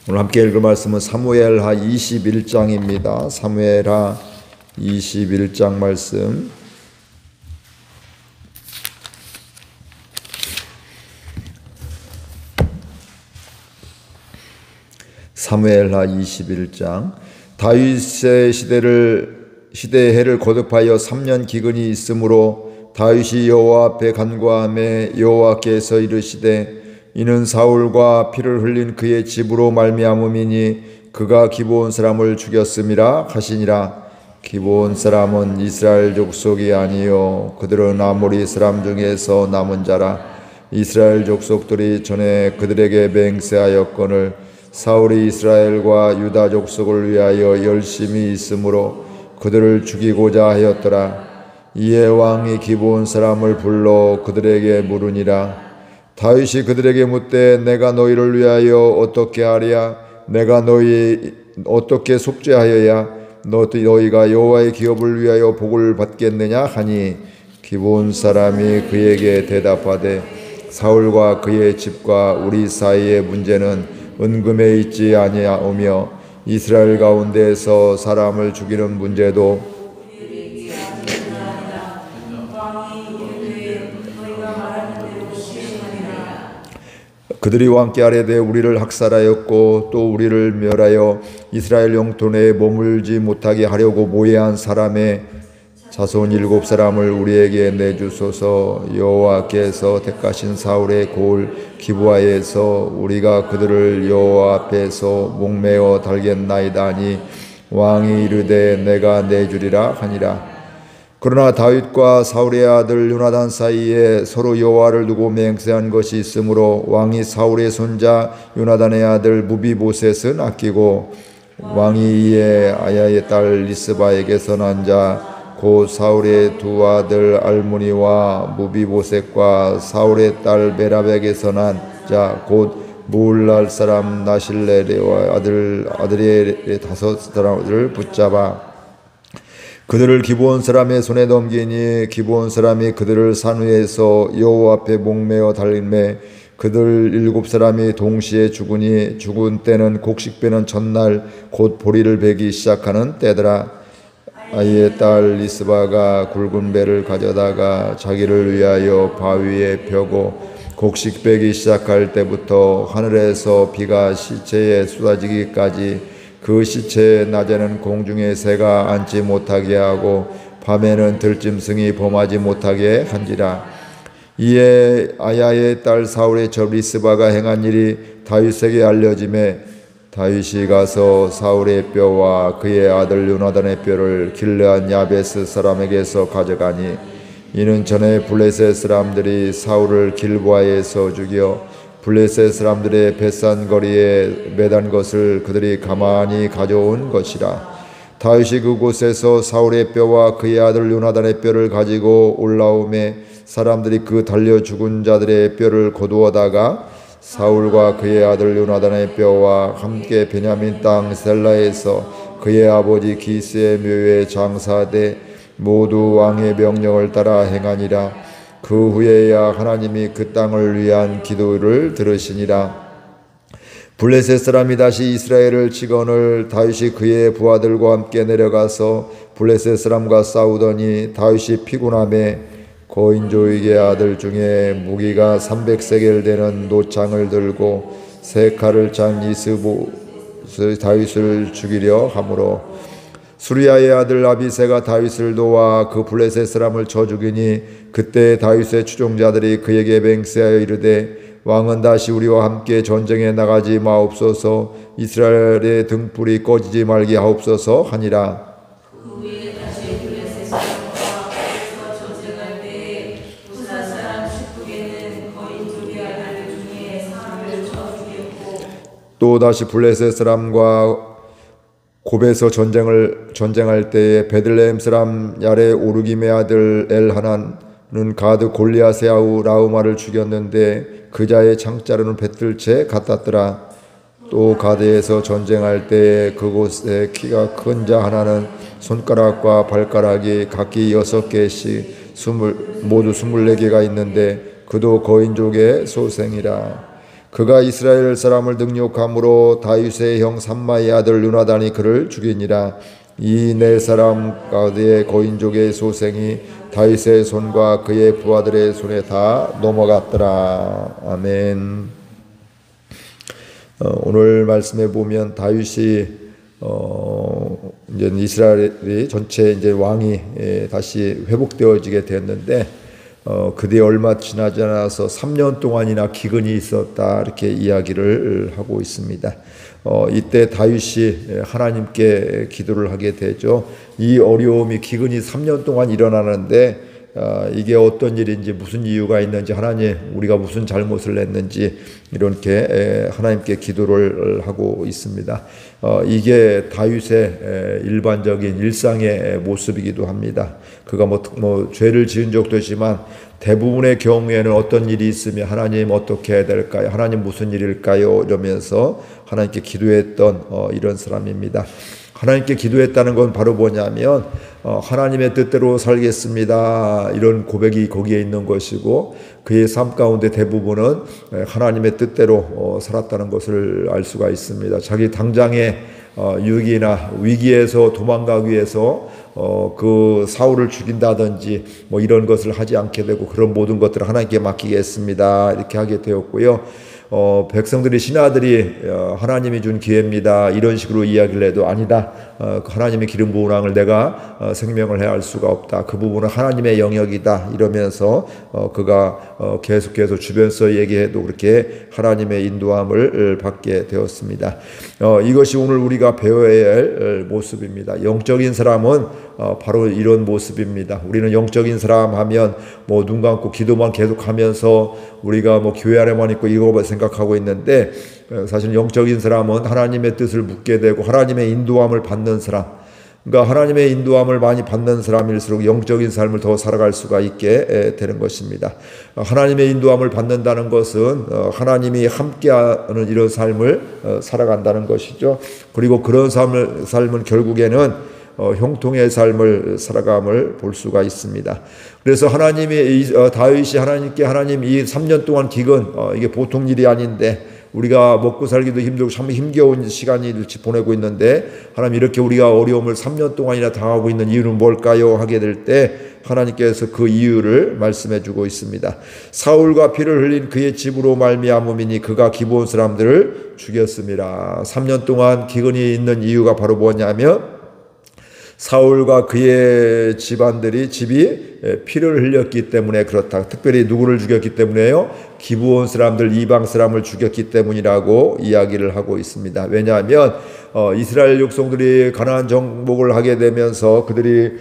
오늘 함께 읽을 말씀은 사무엘하 21장입니다. 사무엘하 21장 말씀. 사무엘하 21장. 다윗의 시대의 해를 거듭하여 3년 기근이 있으므로 다윗이 여호와 앞에 간구하매 여호와께서 이르시되 이는 사울과 피를 흘린 그의 집으로 말미암음이니 그가 기브온 사람을 죽였음이라 하시니라. 기브온 사람은 이스라엘 족속이 아니요 그들은 아모리 사람 중에서 남은 자라. 이스라엘 족속들이 전에 그들에게 맹세하였거늘 사울이 이스라엘과 유다 족속을 위하여 열심히 있으므로 그들을 죽이고자 하였더라. 이에 왕이 기브온 사람을 불러 그들에게 물으니라. 다윗이 그들에게 묻되 내가 너희를 위하여 어떻게 하랴? 내가 너희 어떻게 속죄하여야 너희가 여호와의 기업을 위하여 복을 받겠느냐 하니 기브온 사람이 그에게 대답하되 사울과 그의 집과 우리 사이의 문제는 은금에 있지 아니하오며 이스라엘 가운데에서 사람을 죽이는 문제도 그들이 왕께 아뢰되 우리를 학살하였고 또 우리를 멸하여 이스라엘 영토 내에 머물지 못하게 하려고 모해한 사람의 자손 7사람을 우리에게 내주소서. 여호와께서 택하신 사울의 고을 기브아에서 우리가 그들을 여호와 앞에서 목매어 달겠나이다 하니 왕이 이르되 내가 내주리라 하니라. 그러나 다윗과 사울의 아들 요나단 사이에 서로 여호와를 두고 맹세한 것이 있으므로 왕이 사울의 손자 요나단의 아들 무비보셋은 아끼고 왕이 이에 아야의 딸 리스바에게서 난 자 곧 사울의 두 아들 알무니와 무비보셋과 사울의 딸 메랍에게서 난 자 곧 무울랄 사람 나실레와 아들의 5사람을 붙잡아 그들을 기브온 사람의 손에 넘기니 기브온 사람이 그들을 산 위에서 여호와 앞에 목매어 달매 그들 7사람이 동시에 죽으니 죽은 때는 곡식 베는 전날 곧 보리를 베기 시작하는 때더라. 아이의 딸 리스바가 굵은 배를 가져다가 자기를 위하여 바위에 펴고 곡식 베기 시작할 때부터 하늘에서 비가 시체에 쏟아지기까지 그 시체의 낮에는 공중에 새가 앉지 못하게 하고 밤에는 들짐승이 범하지 못하게 한지라. 이에 아야의 딸 사울의 첩 리스바가 행한 일이 다윗에게 알려지매 다윗이 가서 사울의 뼈와 그의 아들 요나단의 뼈를 길르앗 야베스 사람에게서 가져가니 이는 전에 블레셋 사람들이 사울을 길보아에서 죽여 블레셋 사람들의 벳산 거리에 매단 것을 그들이 가만히 가져온 것이라. 다윗이 그곳에서 사울의 뼈와 그의 아들 요나단의 뼈를 가지고 올라오매 사람들이 그 달려 죽은 자들의 뼈를 거두어다가 사울과 그의 아들 요나단의 뼈와 함께 베냐민 땅 셀라에서 그의 아버지 기스의 묘에 장사되 모두 왕의 명령을 따라 행하니라. 그 후에야 하나님이 그 땅을 위한 기도를 들으시니라. 블레셋 사람이 다시 이스라엘을 치거늘 다윗이 그의 부하들과 함께 내려가서 블레셋 사람과 싸우더니 다윗이 피곤하매 거인조에게 아들 중에 무기가 300세겔 되는 노창을 들고 세 칼을 찬 이스보스 다윗을 죽이려 하므로 수리아의 아들 아비새가 다윗을 도와 그 블레셋 사람을 쳐 죽이니 그때 다윗의 추종자들이 그에게 맹세하여 이르되 왕은 다시 우리와 함께 전쟁에 나가지 마옵소서. 이스라엘의 등불이 꺼지지 말게 하옵소서 하니라. 또 다시 블레셋 사람과 곱에서 전쟁할 때에 베들레헴 사람 야레 오르김의 아들 엘하나는 가드 골리앗의 아우 라우마를 죽였는데 그 자의 창자루는 뱉을 같았더라. 또 가드에서 전쟁할 때에 그곳에 키가 큰 자 하나는 손가락과 발가락이 각기 6개씩 모두 24개가 있는데 그도 거인족의 소생이라. 그가 이스라엘 사람을 능욕함으로 다윗의 형 삼마의 아들 요나단이 그를 죽이니라. 이 네 사람 가운데 고인족의 소생이 다윗의 손과 그의 부하들의 손에 다 넘어갔더라. 아멘. 오늘 말씀에 보면 다윗이 이제 이스라엘이 전체 이제 왕이 다시 회복되어지게 됐는데 그뒤 얼마 지나지 않아서 3년 동안이나 기근이 있었다 이렇게 이야기를 하고 있습니다. 이때 다윗이 하나님께 기도를 하게 되죠. 이 어려움이 기근이 3년 동안 일어나는데 이게 어떤 일인지 무슨 이유가 있는지 하나님 우리가 무슨 잘못을 했는지 이렇게 하나님께 기도를 하고 있습니다. 이게 다윗의 일반적인 일상의 모습이기도 합니다. 그가 뭐 죄를 지은 적도 있지만 대부분의 경우에는 어떤 일이 있으면 하나님 어떻게 해야 될까요? 하나님 무슨 일일까요? 이러면서 하나님께 기도했던 이런 사람입니다. 하나님께 기도했다는 건 바로 뭐냐면 하나님의 뜻대로 살겠습니다. 이런 고백이 거기에 있는 것이고 그의 삶 가운데 대부분은 하나님의 뜻대로 살았다는 것을 알 수가 있습니다. 자기 당장의 유익이나 위기에서 도망가기 위해서 그 사울을 죽인다든지 뭐 이런 것을 하지 않게 되고 그런 모든 것들을 하나님께 맡기겠습니다. 이렇게 하게 되었고요. 백성들이 신하들이 하나님이 준 기회입니다. 이런 식으로 이야기를 해도 아니다. 하나님의 기름 부은 왕을 내가 생명을 해야 할 수가 없다. 그 부분은 하나님의 영역이다. 이러면서 그가 계속해서 주변에서 얘기해도 그렇게 하나님의 인도함을 받게 되었습니다. 이것이 오늘 우리가 배워야 할 모습입니다. 영적인 사람은 바로 이런 모습입니다. 우리는 영적인 사람 하면 뭐 눈 감고 기도만 계속하면서 우리가 뭐 교회 안에만 있고 이거만 생각하고 있는데 사실 영적인 사람은 하나님의 뜻을 묻게 되고 하나님의 인도함을 받는 사람, 그러니까 하나님의 인도함을 많이 받는 사람일수록 영적인 삶을 더 살아갈 수가 있게 되는 것입니다. 하나님의 인도함을 받는다는 것은 하나님이 함께하는 이런 삶을 살아간다는 것이죠. 그리고 그런 삶은 결국에는 형통의 삶을 살아감을 볼 수가 있습니다. 그래서 하나님이 다윗이 하나님께 하나님 이 3년 동안 기근 이게 보통 일이 아닌데 우리가 먹고 살기도 힘들고 참 힘겨운 시간을 보내고 있는데 하나님 이렇게 우리가 어려움을 3년 동안이나 당하고 있는 이유는 뭘까요? 하게 될 때 하나님께서 그 이유를 말씀해 주고 있습니다. 사울과 피를 흘린 그의 집으로 말미암음이니 그가 기브온 사람들을 죽였습니다. 3년 동안 기근이 있는 이유가 바로 뭐냐면 사울과 그의 집이 피를 흘렸기 때문에 그렇다. 특별히 누구를 죽였기 때문에요? 기브온 사람들, 이방 사람을 죽였기 때문이라고 이야기를 하고 있습니다. 왜냐하면 이스라엘 백성들이 가나안 정복을 하게 되면서 그들이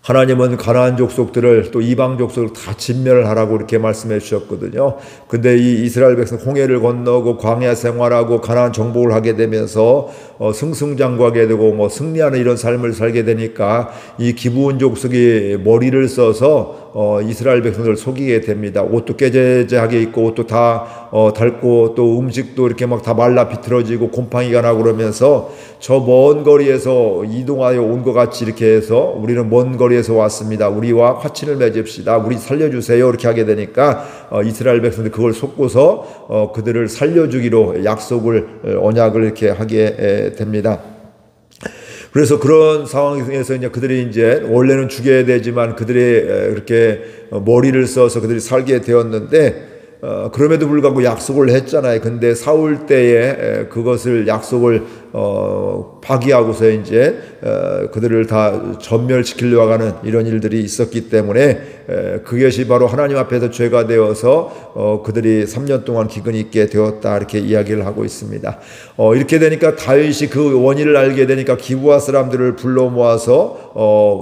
하나님은 가나안 족속들을 또 이방 족속을 다 진멸하라고 이렇게 말씀해 주셨거든요. 근데 이 이스라엘 백성 홍해를 건너고 광야 생활하고 가나안 정복을 하게 되면서 승승장구하게 되고 뭐 승리하는 이런 삶을 살게 되니까 이 기브온 족속이 머리를 써서 이스라엘 백성들을 속이게 됩니다. 옷도 깨재재하게 입고 옷도 다 닳고 또 음식도 이렇게 막 다 말라 비틀어지고 곰팡이가 나고 그러면서 저 먼 거리에서 이동하여 온 것 같이 이렇게 해서 우리는 먼 거리에서 왔습니다. 우리와 화친을 맺읍시다. 우리 살려주세요. 이렇게 하게 되니까 이스라엘 백성들이 그걸 속고서 그들을 살려주기로 약속을 언약을 이렇게 하게 됩니다. 그래서 그런 상황에서 이제 그들이 이제 원래는 죽여야 되지만 그들이 그렇게 머리를 써서 그들이 살게 되었는데 그럼에도 불구하고 약속을 했잖아요. 근데 사울 때에 그것을 약속을 파기하고서 이제 그들을 다 전멸시키려고 하는 이런 일들이 있었기 때문에 그것이 바로 하나님 앞에서 죄가 되어서 그들이 3년 동안 기근이 있게 되었다 이렇게 이야기를 하고 있습니다. 이렇게 되니까 다윗이 그 원인을 알게 되니까 기브아 사람들을 불러 모아서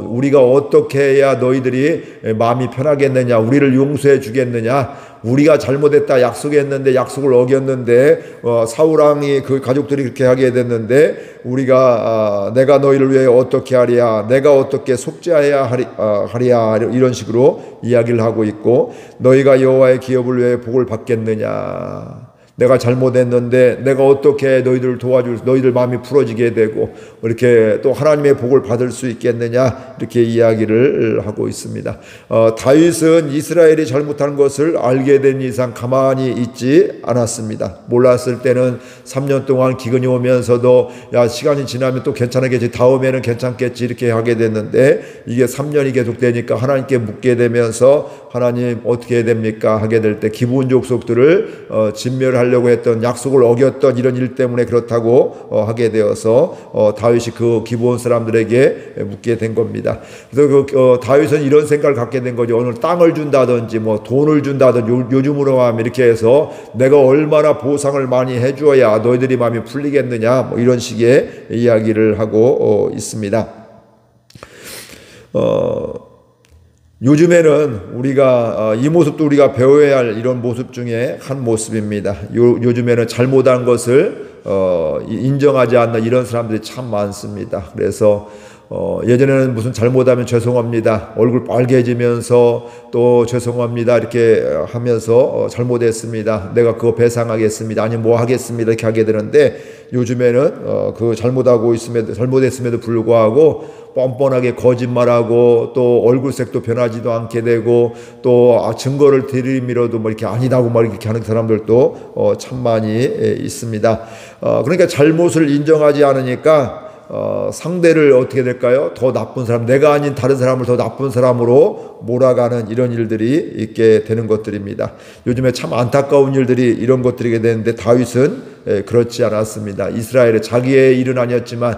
우리가 어떻게 해야 너희들이 마음이 편하겠느냐, 우리를 용서해 주겠느냐, 우리가 잘못했다 약속했는데 약속을 어겼는데 사울 왕이 그 가족들이 그렇게 하게 됐는데 우리가 내가 너희를 위해 어떻게 하랴, 내가 어떻게 속죄해야 하랴 이런 식으로 이야기를 하고 있고 너희가 여호와의 기업을 위해 복을 받겠느냐. 내가 잘못했는데 내가 어떻게 너희들을 도와줄 너희들 마음이 풀어지게 되고 이렇게 또 하나님의 복을 받을 수 있겠느냐 이렇게 이야기를 하고 있습니다. 다윗은 이스라엘이 잘못한 것을 알게 된 이상 가만히 있지 않았습니다. 몰랐을 때는 3년 동안 기근이 오면서도 야 시간이 지나면 또 괜찮겠지 다음에는 괜찮겠지 이렇게 하게 됐는데 이게 3년이 계속 되니까 하나님께 묻게 되면서 하나님 어떻게 해야 됩니까 하게 될 때 기브온 족속들을 진멸하려고 했던 약속을 어겼던 이런 일 때문에 그렇다고 하게 되어서 다윗이 그 기브온 사람들에게 묻게 된 겁니다. 그래서 다윗은 이런 생각을 갖게 된 거죠. 오늘 땅을 준다든지 뭐 돈을 준다든지 요즘으로 하면 이렇게 해서 내가 얼마나 보상을 많이 해주어야 너희들이 마음이 풀리겠느냐 뭐 이런 식의 이야기를 하고 있습니다. 요즘에는 우리가 이 모습도 우리가 배워야 할 이런 모습 중에 한 모습입니다. 요즘에는 잘못한 것을 인정하지 않는 이런 사람들이 참 많습니다. 그래서 예전에는 무슨 잘못하면 죄송합니다. 얼굴 빨개지면서 또 죄송합니다. 이렇게 하면서 잘못했습니다. 내가 그거 배상하겠습니다. 아니면 뭐 하겠습니다. 이렇게 하게 되는데 요즘에는 그 잘못했음에도 불구하고 뻔뻔하게 거짓말하고 또 얼굴색도 변하지도 않게 되고 또 증거를 들이밀어도 뭐 이렇게 아니다고 막 이렇게 하는 사람들도 참 많이 있습니다. 그러니까 잘못을 인정하지 않으니까 상대를 어떻게 될까요? 더 나쁜 사람, 내가 아닌 다른 사람을 더 나쁜 사람으로 몰아가는 이런 일들이 있게 되는 것들입니다. 요즘에 참 안타까운 일들이 이런 것들이게 되는데 다윗은 그렇지 않았습니다. 이스라엘의 자기의 일은 아니었지만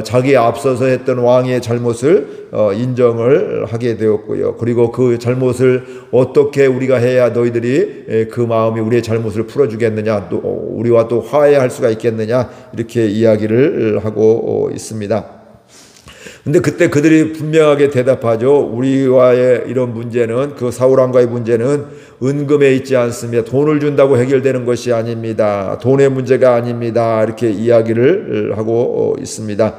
자기에 앞서서 했던 왕의 잘못을 인정을 하게 되었고요. 그리고 그 잘못을 어떻게 우리가 해야 너희들이 그 마음이 우리의 잘못을 풀어주겠느냐, 또 우리와 또 화해할 수가 있겠느냐 이렇게 이야기를 하고 있습니다. 근데 그때 그들이 분명하게 대답하죠. 우리와의 이런 문제는 그 사울왕과의 문제는 은금에 있지 않습니다. 돈을 준다고 해결되는 것이 아닙니다. 돈의 문제가 아닙니다. 이렇게 이야기를 하고 있습니다.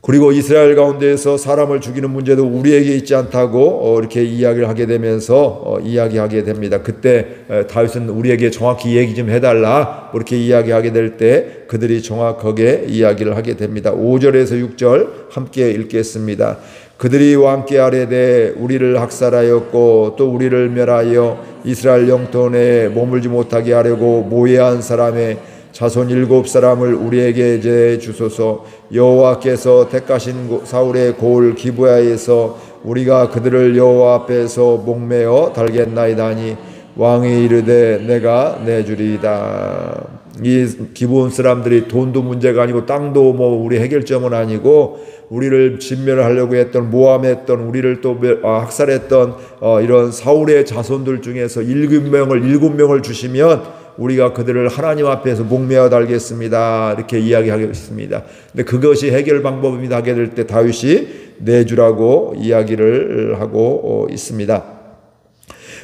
그리고 이스라엘 가운데에서 사람을 죽이는 문제도 우리에게 있지 않다고 이렇게 이야기를 하게 되면서 이야기하게 됩니다. 그때 다윗은 우리에게 정확히 얘기 좀 해달라 그렇게 이야기하게 될 때 그들이 정확하게 이야기를 하게 됩니다. 5절에서 6절 함께 읽겠습니다. 그들이 왕께 아뢰되 우리를 학살하였고 또 우리를 멸하여 이스라엘 영토 내에 머물지 못하게 하려고 모해한 사람의 자손 7사람을 우리에게 제해 주소서. 여호와께서 택하신 사울의 고을 기브야에서 우리가 그들을 여호와 앞에서 목매어 달겠나이다니 왕이 이르되 내가 내주리이다. 이 기브온 사람들이 돈도 문제가 아니고 땅도 뭐 우리 해결점은 아니고 우리를 진멸하려고 했던 모함했던 우리를 또 학살했던 이런 사울의 자손들 중에서 7명을 주시면 우리가 그들을 하나님 앞에서 목매어 달겠습니다. 이렇게 이야기하겠습니다. 근데 그것이 해결 방법입니다. 하게 될 때 다윗이 내주라고 이야기를 하고 있습니다.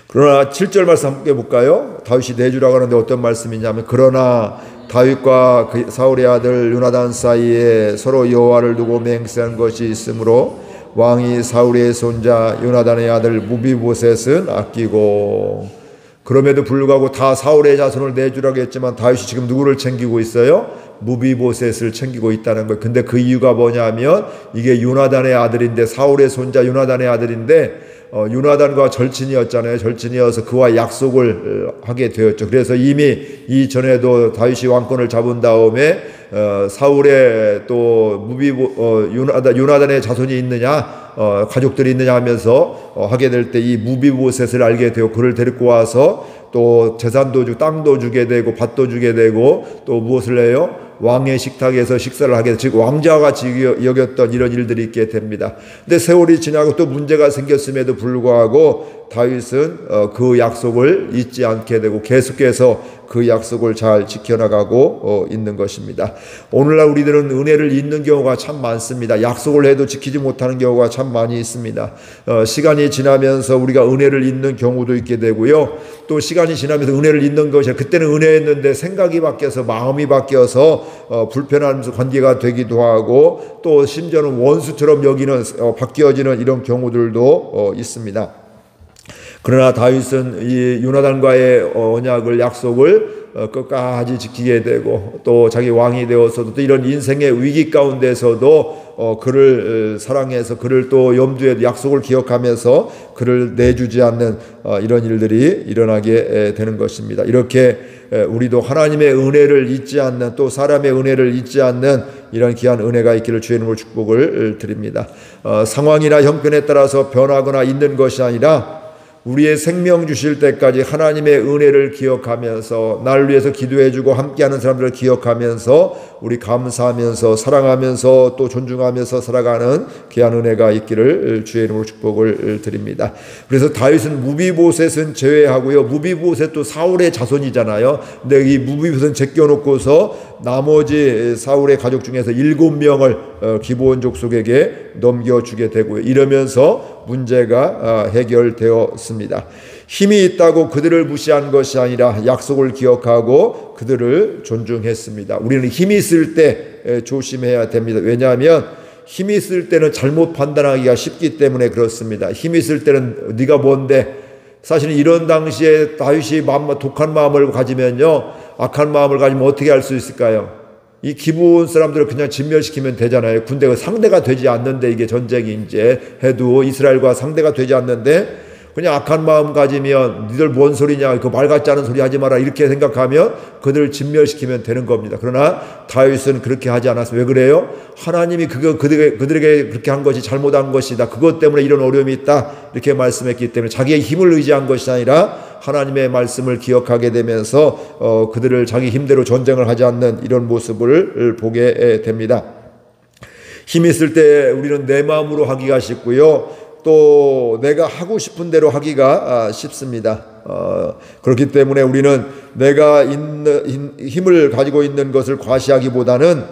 그러나 7절 말씀 함께 볼까요? 다윗이 내주라고 하는데 어떤 말씀이냐면 그러나 다윗과 그 사울의 아들 요나단 사이에 서로 여호와를 두고 맹세한 것이 있으므로 왕이 사울의 손자 요나단의 아들 무비보셋은 아끼고 그럼에도 불구하고 다 사울의 자손을 내주라고 했지만 다윗이 지금 누구를 챙기고 있어요? 무비보셋을 챙기고 있다는 거예요. 근데 그 이유가 뭐냐면 이게 요나단의 아들인데 사울의 손자 요나단의 아들인데 요나단과 절친이었잖아요. 절친이어서 그와 약속을 하게 되었죠. 그래서 이미 이전에도 다윗이 왕권을 잡은 다음에 사울의 또 요나단의 자손이 있느냐 가족들이 있느냐 하면서 하게 될 때 이 무비보셋을 알게 되고 그를 데리고 와서 또 재산도 주고 땅도 주게 되고 밭도 주게 되고 또 무엇을 해요? 왕의 식탁에서 식사를 하게 되고 즉 왕자와 같이 여겼던 이런 일들이 있게 됩니다. 근데 세월이 지나고 또 문제가 생겼음에도 불구하고 다윗은 그 약속을 잊지 않게 되고 계속해서 그 약속을 잘 지켜나가고 있는 것입니다. 오늘날 우리들은 은혜를 잊는 경우가 참 많습니다. 약속을 해도 지키지 못하는 경우가 참 많이 있습니다. 시간이 지나면서 우리가 은혜를 잊는 경우도 있게 되고요. 또 시간이 지나면서 은혜를 잊는 것이 그때는 은혜였는데 생각이 바뀌어서 마음이 바뀌어서 불편한 관계가 되기도 하고 또 심지어는 원수처럼 여기는 바뀌어지는 이런 경우들도 있습니다. 그러나 다윗은 이 요나단과의 언약을 약속을 끝까지 지키게 되고 또 자기 왕이 되어서도 또 이런 인생의 위기 가운데서도 그를 사랑해서 그를 또 염두에 약속을 기억하면서 그를 내주지 않는 이런 일들이 일어나게 되는 것입니다. 이렇게 우리도 하나님의 은혜를 잊지 않는 또 사람의 은혜를 잊지 않는 이런 귀한 은혜가 있기를 주의 이름으로 축복을 드립니다. 상황이나 형편에 따라서 변하거나 있는 것이 아니라 우리의 생명 주실 때까지 하나님의 은혜를 기억하면서 나를 위해서 기도해주고 함께하는 사람들을 기억하면서 우리 감사하면서 사랑하면서 또 존중하면서 살아가는 귀한 은혜가 있기를 주의 이름으로 축복을 드립니다. 그래서 다윗은 무비보셋은 제외하고요. 무비보셋도 사울의 자손이잖아요. 근데 이 무비보셋은 제껴놓고서 나머지 사울의 가족 중에서 7명을 기브온 족속에게 넘겨주게 되고요. 이러면서 문제가 해결되었습니다. 힘이 있다고 그들을 무시한 것이 아니라 약속을 기억하고 그들을 존중했습니다. 우리는 힘이 있을 때 조심해야 됩니다. 왜냐하면 힘이 있을 때는 잘못 판단하기가 쉽기 때문에 그렇습니다. 힘이 있을 때는 네가 뭔데, 사실은 이런 당시에 다윗이 독한 마음을 가지면요, 악한 마음을 가지면 어떻게 할 수 있을까요? 이 기브온 사람들을 그냥 진멸시키면 되잖아요. 군대가 상대가 되지 않는데, 이게 전쟁이 이제 해도 이스라엘과 상대가 되지 않는데 그냥 악한 마음 가지면 니들 뭔 소리냐, 그 말 같지 않은 소리 하지 마라, 이렇게 생각하면 그들을 진멸시키면 되는 겁니다. 그러나 다윗은 그렇게 하지 않았어요. 왜 그래요? 하나님이 그들에게 그렇게 한 것이 잘못한 것이다, 그것 때문에 이런 어려움이 있다, 이렇게 말씀했기 때문에 자기의 힘을 의지한 것이 아니라 하나님의 말씀을 기억하게 되면서 그들을 자기 힘대로 전쟁을 하지 않는 이런 모습을 보게 됩니다. 힘이 있을 때 우리는 내 마음으로 하기가 쉽고요, 또 내가 하고 싶은 대로 하기가 쉽습니다. 그렇기 때문에 우리는 내가 힘을 가지고 있는 것을 과시하기보다는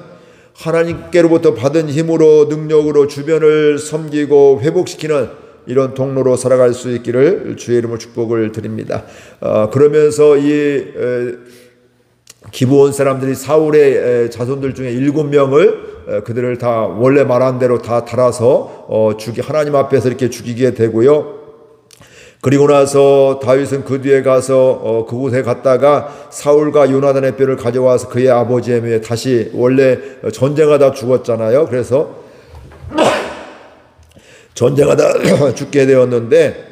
하나님께로부터 받은 힘으로, 능력으로 주변을 섬기고 회복시키는 이런 통로로 살아갈 수 있기를 주의 이름으로 축복을 드립니다. 그러면서 이 기브온 사람들이 사울의 자손들 중에 7명을 그들을 다 원래 말한 대로 다 달아서 하나님 앞에서 이렇게 죽이게 되고요. 그리고 나서 다윗은 그 뒤에 가서 그곳에 갔다가 사울과 요나단의 뼈를 가져와서 그의 아버지의 묘에 다시, 원래 전쟁하다 죽었잖아요. 그래서 전쟁하다 죽게 되었는데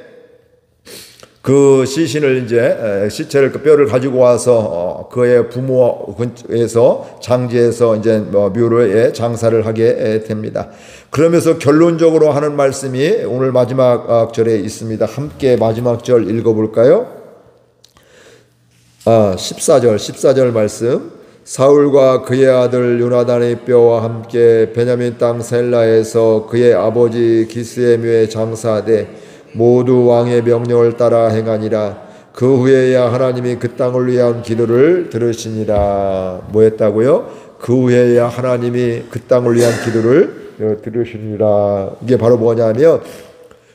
그 시신을 이제 시체를, 그 뼈를 가지고 와서 그의 부모 근처에서 장지에서 이제 묘로에 장사를 하게 됩니다. 그러면서 결론적으로 하는 말씀이 오늘 마지막 절에 있습니다. 함께 마지막 절 읽어볼까요? 14절 말씀. 사울과 그의 아들 요나단의 뼈와 함께 베냐민 땅 셀라에서 그의 아버지 기스의 묘에 장사하되 모두 왕의 명령을 따라 행하니라. 그 후에야 하나님이 그 땅을 위한 기도를 들으시니라. 뭐 했다고요? 그 후에야 하나님이 그 땅을 위한 기도를 들으시니라. 이게 바로 뭐냐면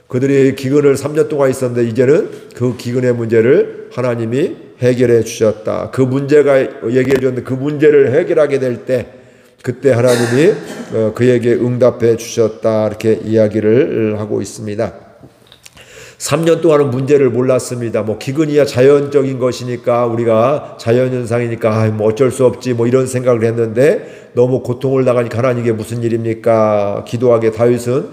그들이 기근을 3년 동안 있었는데 이제는 그 기근의 문제를 하나님이 해결해 주셨다. 그 문제가 얘기해 줬는데 그 문제를 해결하게 될 때 그때 하나님이 그에게 응답해 주셨다. 이렇게 이야기를 하고 있습니다. 3년 동안은 문제를 몰랐습니다. 기근이야 자연적인 것이니까, 우리가 자연현상이니까 뭐 어쩔 수 없지 뭐 이런 생각을 했는데 너무 고통을 당하니까 하나님, 이게 무슨 일입니까? 다윗은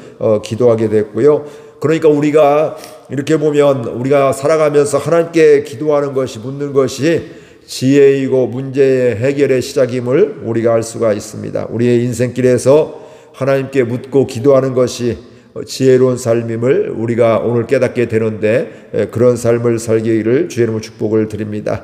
기도하게 됐고요. 그러니까 우리가 이렇게 보면 우리가 살아가면서 하나님께 기도하는 것이, 묻는 것이 지혜이고 문제의 해결의 시작임을 우리가 알 수가 있습니다. 우리의 인생길에서 하나님께 묻고 기도하는 것이 지혜로운 삶임을 우리가 오늘 깨닫게 되는데, 그런 삶을 살기를 주의 이름으로 축복을 드립니다.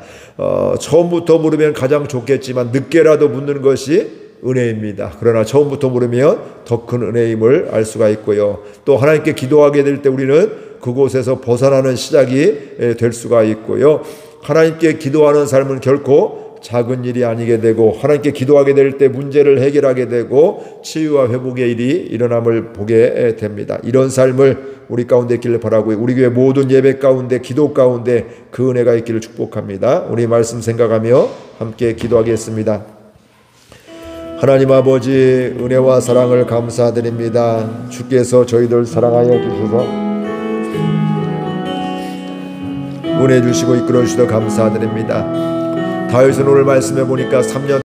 처음부터 물으면 가장 좋겠지만 늦게라도 묻는 것이 은혜입니다. 그러나 처음부터 물으면 더 큰 은혜임을 알 수가 있고요. 또 하나님께 기도하게 될 때 우리는 그곳에서 벗어나는 시작이 될 수가 있고요. 하나님께 기도하는 삶은 결코 작은 일이 아니게 되고, 하나님께 기도하게 될 때 문제를 해결하게 되고 치유와 회복의 일이 일어남을 보게 됩니다. 이런 삶을 우리 가운데 있기를 바라고요. 우리 교회 모든 예배 가운데, 기도 가운데 그 은혜가 있기를 축복합니다. 우리 말씀 생각하며 함께 기도하겠습니다. 하나님 아버지, 은혜와 사랑을 감사드립니다. 주께서 저희들 사랑하여 주셔서 은혜 주시고 이끌어 주셔서 감사드립니다. 다윗은 오늘 말씀해 보니까 3년